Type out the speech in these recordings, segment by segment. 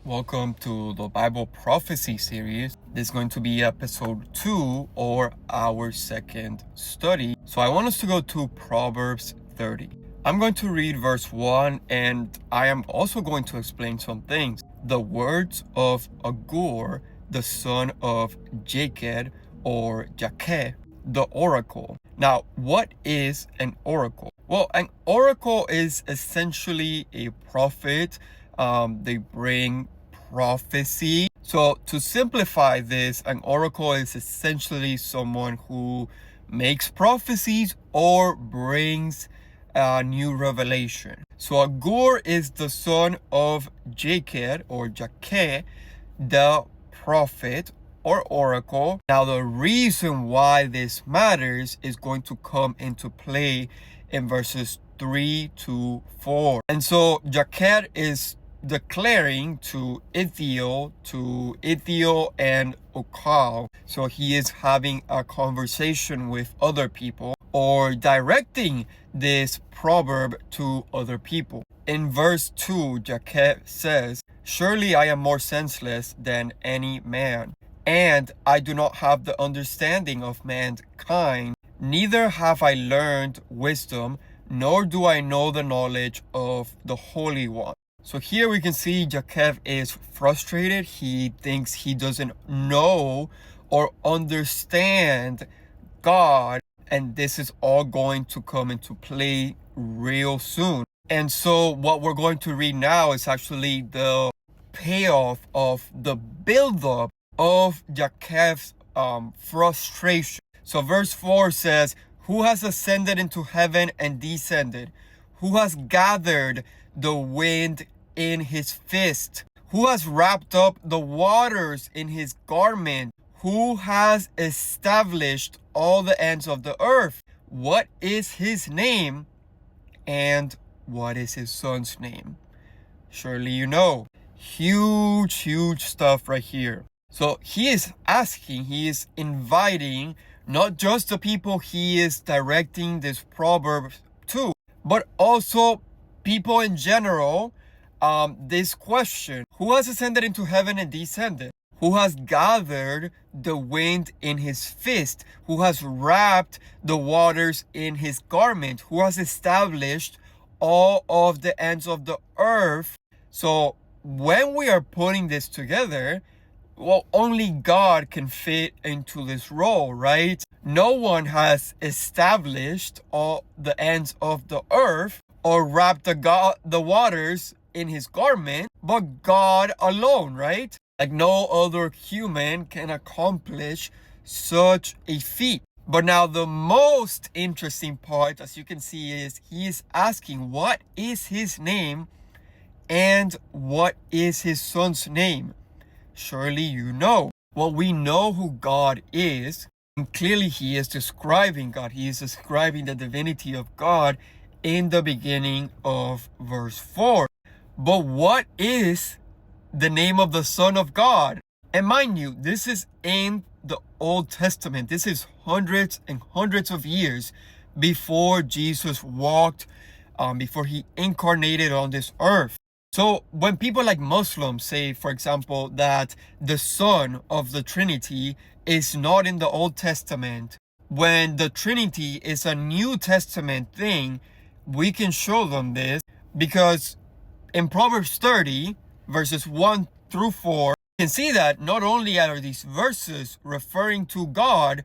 Welcome to the Bible Prophecy series. This is going to be episode 2 or our second study. So I want us to go to Proverbs 30. I'm going to read verse 1 and I am also going to explain some things. The words of Agur, the son of Jacob or Jakeh, the oracle. Now, what is an oracle? Well, an oracle is essentially a prophet. They bring prophecy. So to simplify this, an oracle is essentially someone who makes prophecies or brings a new revelation. So Agur is the son of Jacob or Jakeh, the prophet or oracle. Now the reason why this matters is going to come into play in verses 3 to 4. And so Jakeh is declaring to Ithiel and Ukal. So he is having a conversation with other people or directing this proverb to other people. In verse 2, Jakeh says, "Surely I am more senseless than any man, and I do not have the understanding of mankind. Neither have I learned wisdom, nor do I know the knowledge of the Holy One." So here we can see Jakeh is frustrated. He thinks he doesn't know or understand God, and this is all going to come into play real soon. And so what we're going to read now is actually the payoff of the buildup of Jakeh's frustration. So verse 4 says, "Who has ascended into heaven and descended? Who has gathered the wind in his fist? Who has wrapped up the waters in his garment? Who has established all the ends of the earth? What is his name? And what is his son's name?" Surely you know. Huge stuff right here. So he is asking, he is inviting not just the people he is directing this proverb to, but also people in general. This question: who has ascended into heaven and descended? Who has gathered the wind in his fist? Who has wrapped the waters in his garment? Who has established all of the ends of the earth? So when we are putting this together, well, only God can fit into this role, right? No one has established all the ends of the earth or wrapped the waters in his garment, but God alone, right? Like no other human can accomplish such a feat. But now the most interesting part, as you can see, is he is asking, what is his name and what is his son's name? Surely you know. Well, we know who God is, and clearly he is describing God. He is describing the divinity of God in the beginning of verse 4. But what is the name of the Son of God? And mind you, this is in the Old Testament. This is hundreds and hundreds of years before Jesus walked, before he incarnated on this earth. So when people like Muslims say, for example, that the Son of the Trinity is not in the Old Testament, when the Trinity is a New Testament thing, we can show them this because in Proverbs 30, verses 1 through 4, you can see that not only are these verses referring to God,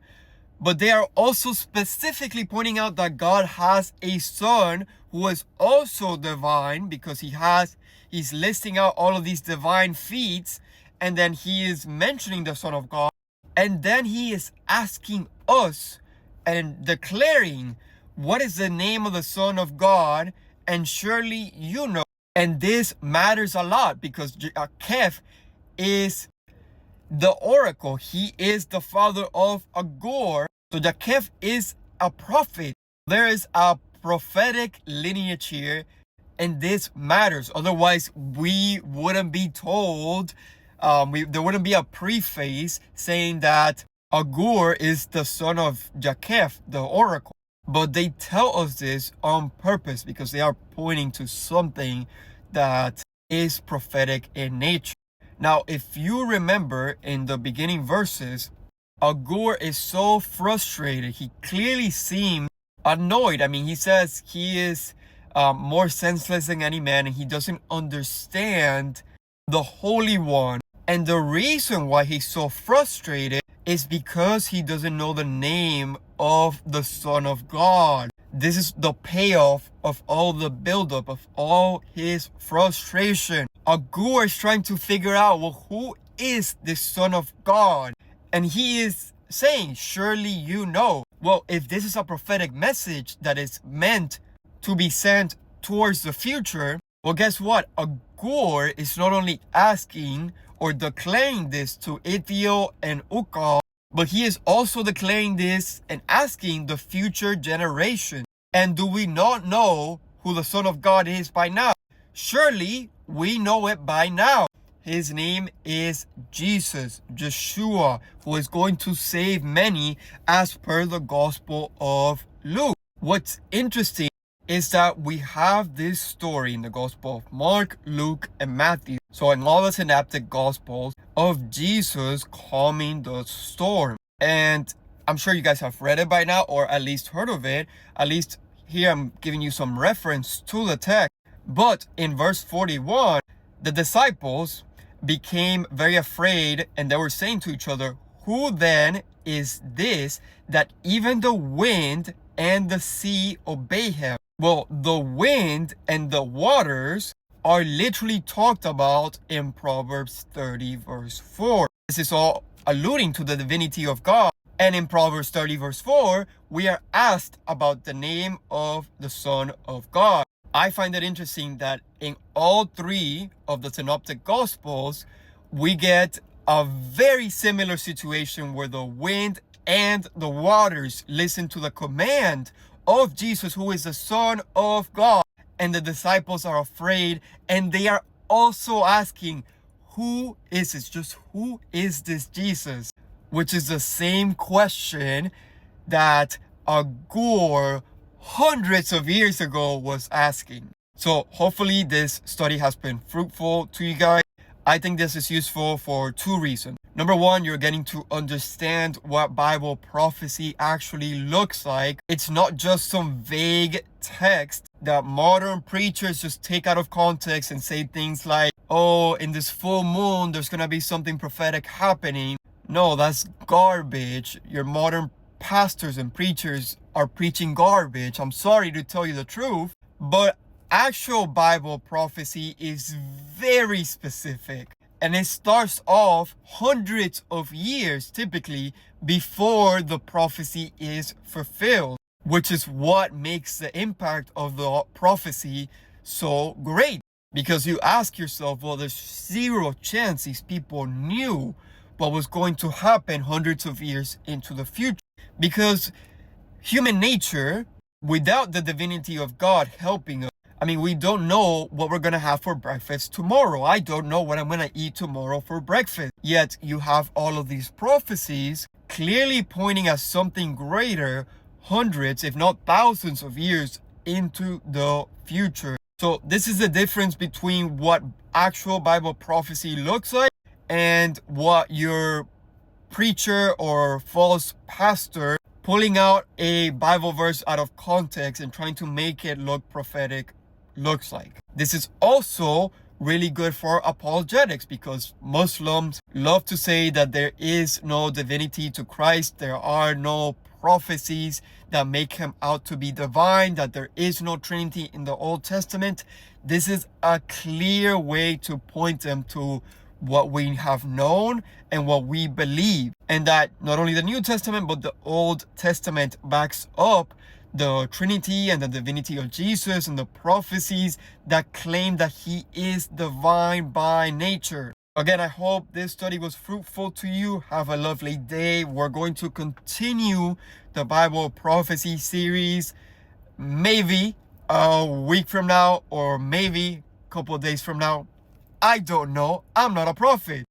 but they are also specifically pointing out that God has a son who is also divine, because he's listing out all of these divine feats, and then he is mentioning the Son of God, and then he is asking us and declaring what is the name of the Son of God, and surely you know. And this matters a lot because Jakeh is the oracle. He is the father of Agur. So Jakeh is a prophet. There is a prophetic lineage here, and this matters. Otherwise, we wouldn't be told, there wouldn't be a preface saying that Agur is the son of Jakeh, the oracle. But they tell us this on purpose because they are pointing to something that is prophetic in nature. Now, if you remember in the beginning verses, Agur is so frustrated. He clearly seemed annoyed. I mean, he says he is more senseless than any man, and he doesn't understand the Holy One. And the reason why he's so frustrated is because he doesn't know the name of the Son of God. This is the payoff of all the buildup, of all his frustration. Agur is trying to figure out, well, who is the Son of God? And he is saying, surely you know. Well, if this is a prophetic message that is meant to be sent towards the future, well, guess what? Agur is not only asking or declaring this to Ithiel and Ukal, but he is also declaring this and asking the future generation. And do we not know who the Son of God is by now? Surely we know it by now. His name is Jesus, Yeshua, who is going to save many as per the Gospel of Luke. What's interesting is that we have this story in the Gospel of Mark, Luke, and Matthew. So in all the synoptic Gospels of Jesus calming the storm. And I'm sure you guys have read it by now, or at least heard of it. At least here I'm giving you some reference to the text. But in verse 41, the disciples became very afraid, and they were saying to each other, who then is this that even the wind and the sea obey him? Well, the wind and the waters are literally talked about in Proverbs 30 verse 4. This is all alluding to the divinity of God. And in Proverbs 30 verse 4, we are asked about the name of the Son of God. I find it interesting that in all three of the synoptic gospels, we get a very similar situation where the wind and the waters listen to the command of Jesus, who is the Son of God. And the disciples are afraid, and they are also asking, who is this? Just who is this Jesus? Which is the same question that Agur hundreds of years ago was asking. So hopefully this study has been fruitful to you guys. I think this is useful for two reasons. Number one, you're getting to understand what Bible prophecy actually looks like. It's not just some vague text that modern preachers just take out of context and say things like, oh, in this full moon, there's gonna be something prophetic happening. No, that's garbage. Your modern pastors and preachers are preaching garbage. I'm sorry to tell you the truth, but actual Bible prophecy is very specific, and it starts off hundreds of years typically before the prophecy is fulfilled, which is what makes the impact of the prophecy so great. Because you ask yourself, well, there's zero chance these people knew what was going to happen hundreds of years into the future. Because human nature, without the divinity of God helping us, I mean, we don't know what we're going to have for breakfast tomorrow. I don't know what I'm going to eat tomorrow for breakfast. Yet you have all of these prophecies clearly pointing at something greater, hundreds, if not thousands of years into the future. So this is the difference between what actual Bible prophecy looks like and what your preacher or false pastor pulling out a Bible verse out of context and trying to make it look prophetic looks like. This is also really good for apologetics, because Muslims love to say that there is no divinity to Christ, there are no prophecies that make him out to be divine, that there is no Trinity in the Old Testament. This is a clear way to point them to what we have known and what we believe, and that not only the New Testament but the Old Testament backs up the Trinity and the divinity of Jesus and the prophecies that claim that he is divine by nature. Again, I hope this study was fruitful to you. Have a lovely day. We're going to continue the Bible prophecy series maybe a week from now, or maybe a couple of days from now. I don't know. I'm not a prophet.